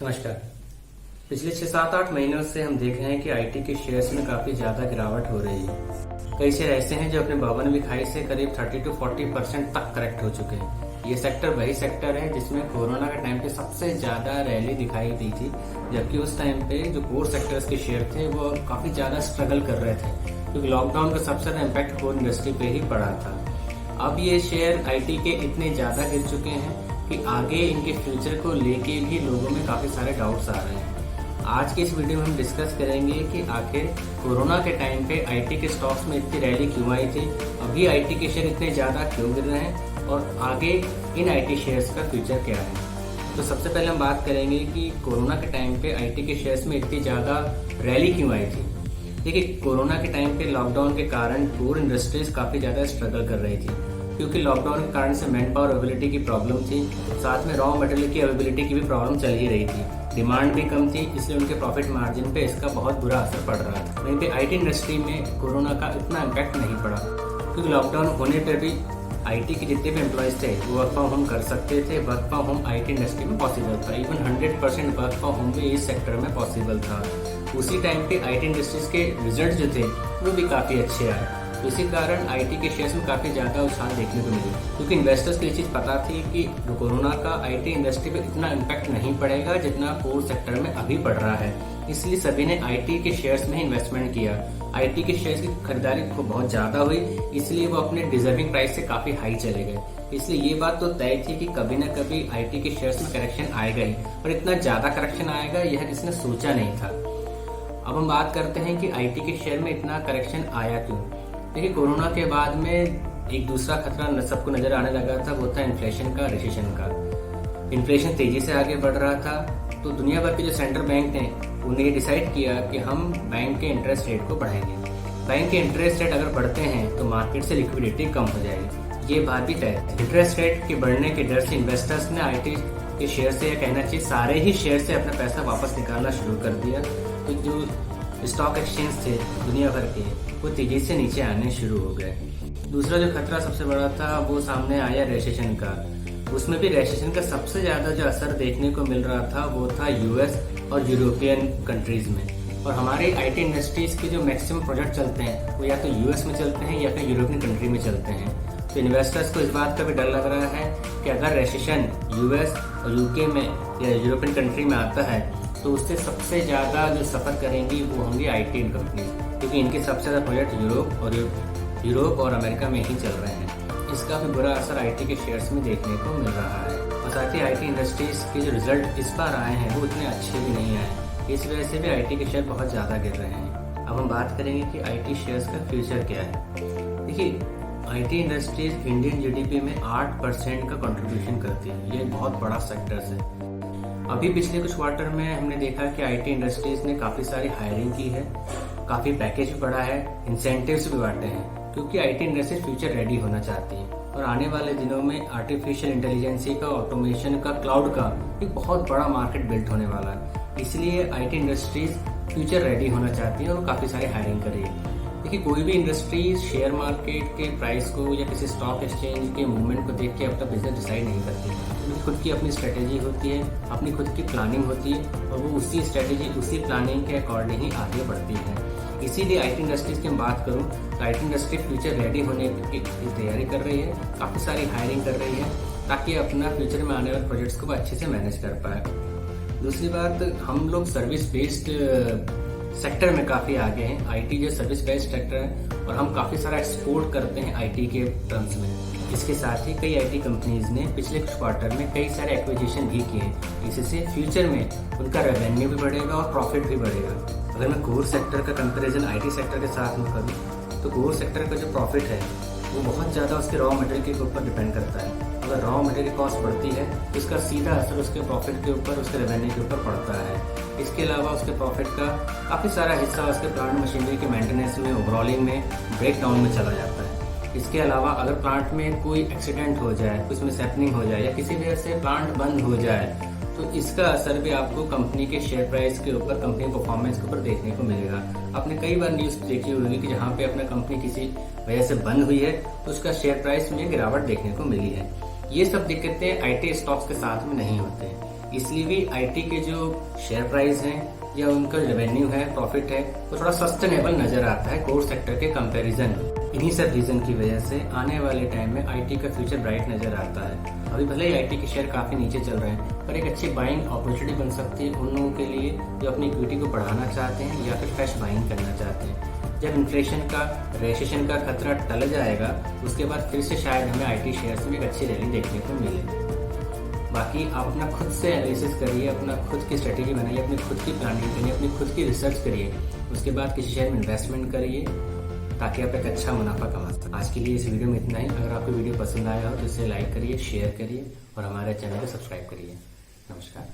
नमस्कार। पिछले 6-7-8 महीनों से हम देख रहे हैं कि आईटी के शेयर्स में काफी ज्यादा गिरावट हो रही है। कई शेयर ऐसे हैं जो अपने भवन खाई से करीब 30 to 40% तक करेक्ट हो चुके हैं। ये सेक्टर वही सेक्टर है जिसमें कोरोना के टाइम पे सबसे ज्यादा रैली दिखाई दी थी, जबकि उस टाइम पे जो कोर सेक्टर्स के शेयर थे वो काफी ज्यादा स्ट्रगल कर रहे थे, क्योंकि लॉकडाउन का सबसे ज्यादा इम्पैक्ट कोर इंडस्ट्री पे ही पड़ा था। अब ये शेयर आईटी के इतने ज्यादा गिर चुके हैं कि आगे इनके फ्यूचर को लेके भी लोगों में काफी सारे डाउट्स आ रहे हैं। आज के इस वीडियो में हम डिस्कस करेंगे कि आखिर कोरोना के टाइम पे आईटी के स्टॉक्स में इतनी रैली क्यों आई थी, अभी आईटी के शेयर इतने ज्यादा क्यों गिर रहे हैं और आगे इन आईटी शेयर्स का फ्यूचर क्या है। तो सबसे पहले हम बात करेंगे कि कोरोना के टाइम पे आईटी के शेयर्स में इतनी ज्यादा रैली क्यों आई थी। देखिए, कोरोना के टाइम पे लॉकडाउन के कारण कोर इंडस्ट्रीज काफी ज्यादा स्ट्रगल कर रही थी, क्योंकि लॉकडाउन के कारण से मैन पावर अवेलेबिलिटी की प्रॉब्लम थी, साथ में रॉ मटेरियल की अवेलेबिलिटी की भी प्रॉब्लम चल ही रही थी। डिमांड भी कम थी, इसलिए उनके प्रॉफिट मार्जिन पे इसका बहुत बुरा असर पड़ रहा था। वहीं पे आईटी इंडस्ट्री में कोरोना का इतना इम्पैक्ट नहीं पड़ा, क्योंकि लॉकडाउन होने पर भी आईटी के जितने भी एम्प्लॉयज थे वो वर्क फ्रॉम होम कर सकते थे। Work from home IT industry में पॉसिबल था, इवन 100% वर्क फ्रॉम होम भी इस सेक्टर में पॉसिबल था। उसी टाइम पे आईटी इंडस्ट्रीज के रिजल्ट जो थे वो भी काफी अच्छे आए, तो इसी कारण आईटी के शेयर्स में काफी ज्यादा उछाल देखने को मिली, क्योंकि इन्वेस्टर्स को ये चीज पता थी कि कोरोना का आईटी इंडस्ट्री पे इतना इम्पैक्ट नहीं पड़ेगा जितना कोर सेक्टर में अभी पड़ रहा है। इसलिए सभी ने आईटी के शेयर्स में इन्वेस्टमेंट किया। आईटी के शेयर्स की खरीदारी को बहुत ज्यादा हुई, इसलिए वो अपने डिजर्विंग प्राइस से काफी हाई चले गए। इसलिए ये बात तो तय थी कि कभी न कभी आईटी के शेयर्स में करेक्शन आएगा ही, और इतना ज्यादा करेक्शन आएगा यह किसने सोचा नहीं था। अब हम बात करते हैं कि आईटी के शेयर में इतना करेक्शन आया क्यों। देखिए, कोरोना के बाद में एक दूसरा खतरा सबको नजर आने लगा था, वो था इन्फ्लेशन का, रिसेशन का। इन्फ्लेशन तेजी से आगे बढ़ रहा था, तो दुनिया भर के जो सेंट्रल बैंक थे उन्होंने ये डिसाइड किया कि हम बैंक के इंटरेस्ट रेट को बढ़ाएंगे। बैंक के इंटरेस्ट रेट अगर बढ़ते हैं तो मार्केट से लिक्विडिटी कम हो जाएगी, ये बात भी तय है। इंटरेस्ट रेट के बढ़ने के डर से इन्वेस्टर्स ने आईटी के शेयर से, या कहना चाहिए सारे ही शेयर से अपना पैसा वापस निकालना शुरू कर दिया। तो जो स्टॉक एक्सचेंज थे दुनिया भर के वो तेजी से नीचे आने शुरू हो गए। दूसरा जो खतरा सबसे बड़ा था वो सामने आया रेसेशन का। उसमें भी रेसेशन का सबसे ज्यादा जो असर देखने को मिल रहा था वो था यूएस और यूरोपियन कंट्रीज में। और हमारे आईटी इंडस्ट्रीज के जो मैक्सिमम प्रोजेक्ट चलते हैं वो या तो यूएस में चलते हैं या फिर यूरोपियन कंट्री में चलते हैं। तो इन्वेस्टर्स को इस बात का भी डर लग रहा है कि अगर रेसेशन यूएस और यूके में या यूरोपियन कंट्री में आता है तो उससे सबसे ज्यादा जो सफर करेंगी वो होंगी आईटी कंपनी, क्योंकि इनके सबसे ज्यादा प्रोजेक्ट यूरोप और अमेरिका में ही चल रहे हैं। इसका भी बुरा असर आईटी के शेयर्स में देखने को मिल रहा है। और साथ ही आईटी इंडस्ट्रीज के जो रिजल्ट इस बार आए हैं वो इतने अच्छे भी नहीं आए, इस वजह से भी आईटी के शेयर बहुत ज्यादा गिर रहे हैं। अब हम बात करेंगे कि आईटी शेयर्स का फ्यूचर क्या है। देखिए, आईटी इंडस्ट्रीज इंडियन जीडीपी में 8% का कंट्रीब्यूशन करती है, ये बहुत बड़ा सेक्टर है। अभी पिछले कुछ क्वार्टर में हमने देखा कि आईटी इंडस्ट्रीज ने काफी सारी हायरिंग की है, काफी पैकेज भी बढ़ा है, इंसेंटिव्स भी बांटे हैं, क्योंकि आईटी इंडस्ट्रीज फ्यूचर रेडी होना चाहती है। और आने वाले दिनों में आर्टिफिशियल इंटेलिजेंसी का, ऑटोमेशन का, क्लाउड का एक बहुत बड़ा मार्केट बिल्ड होने वाला है। इसलिए आईटी इंडस्ट्रीज फ्यूचर रेडी होना चाहती है और काफी सारी हायरिंग कर रही है। देखिए, कोई भी इंडस्ट्री शेयर मार्केट के प्राइस को या किसी स्टॉक एक्सचेंज के मूवमेंट को देख के अपना बिजनेस डिसाइड नहीं करती। उनकी खुद की अपनी स्ट्रेटेजी होती है, अपनी खुद की प्लानिंग होती है, और वो उसी स्ट्रेटेजी, उसी प्लानिंग के अकॉर्डिंग ही आगे बढ़ती है। इसीलिए आईटी इंडस्ट्रीज की हम बात करूं तो आईटी इंडस्ट्री फ्यूचर रेडी होने की तैयारी कर रही है, काफी सारी हायरिंग कर रही है, ताकि अपना फ्यूचर में आने वाले प्रोजेक्ट्स को अच्छे से मैनेज कर पाए। दूसरी बात, हम लोग सर्विस बेस्ड सेक्टर में काफी आगे हैं। आईटी जो सर्विस बेस्ड सेक्टर है और हम काफी सारा एक्सपोर्ट करते हैं आईटी के टर्म्स में। इसके साथ ही कई आईटी कंपनीज ने पिछले कुछ क्वार्टर में कई सारे एक्विजिशन भी किए, इससे फ्यूचर में उनका रेवेन्यू भी बढ़ेगा और प्रॉफिट भी बढ़ेगा। अगर मैं कोर सेक्टर का कंपैरिजन आईटी सेक्टर के साथ में करूँ तो कोर सेक्टर का जो प्रॉफिट है वो बहुत ज्यादा उसके रॉ मटेरियल के ऊपर डिपेंड करता है। अगर रॉ मटेरियल की कॉस्ट बढ़ती है तो इसका सीधा असर उसके प्रॉफिट के ऊपर, उसके रेवेन्यू के ऊपर पड़ता है। इसके अलावा उसके प्रॉफिट का काफी सारा हिस्सा उसके प्लांट मशीनरी के मेंटेनेंस में, ओवरऑलिंग में, ब्रेक डाउन में चला जाता है। इसके अलावा अगर प्लांट में कोई एक्सीडेंट हो जाए, कुछ मिसहैपनिंग हो जाए या किसी वजह से प्लांट बंद हो जाए तो इसका असर भी आपको कंपनी के शेयर प्राइस के ऊपर, कंपनी परफॉर्मेंस के ऊपर देखने को मिलेगा। आपने कई बार न्यूज देखी होगी कि जहाँ पे अपना कंपनी किसी वजह से बंद हुई है तो उसका शेयर प्राइस में गिरावट देखने को मिली है। ये सब दिक्कतें आईटी स्टॉक्स के साथ में नहीं होते हैं। इसलिए भी आईटी के जो शेयर प्राइस हैं या उनका रेवेन्यू है, प्रॉफिट है, वो थोड़ा सस्टेनेबल नजर आता है कोर सेक्टर के कंपैरिजन में। इन्हीं सब रीजन की वजह से आने वाले टाइम में आईटी का फ्यूचर ब्राइट नजर आता है। अभी भले ही आईटी के शेयर काफी नीचे चल रहे हैं, पर एक अच्छी बाइंग अपॉर्चुनिटी बन सकती है उन लोगों के लिए जो अपनी इक्विटी को बढ़ाना चाहते हैं या फिर फ्रेश बाइंग करना चाहते हैं। जब इन्फ्लेशन का, रेसेशन का खतरा टल जाएगा, उसके बाद फिर से शायद हमें आईटी शेयर्स में एक अच्छी रैली देखने को मिले। बाकी आप अपना खुद से एनालिसिस करिए, अपना खुद की स्ट्रेटेजी बनाइए, अपनी खुद की प्लानिंग करिए, अपनी खुद की रिसर्च करिए, उसके बाद किसी शेयर में इन्वेस्टमेंट करिए ताकि आप एक अच्छा मुनाफा कमा सकें। आज के लिए इस वीडियो में इतना ही। अगर आपको वीडियो पसंद आया हो तो इसे लाइक करिए, शेयर करिए और हमारे चैनल को सब्सक्राइब करिए। नमस्कार।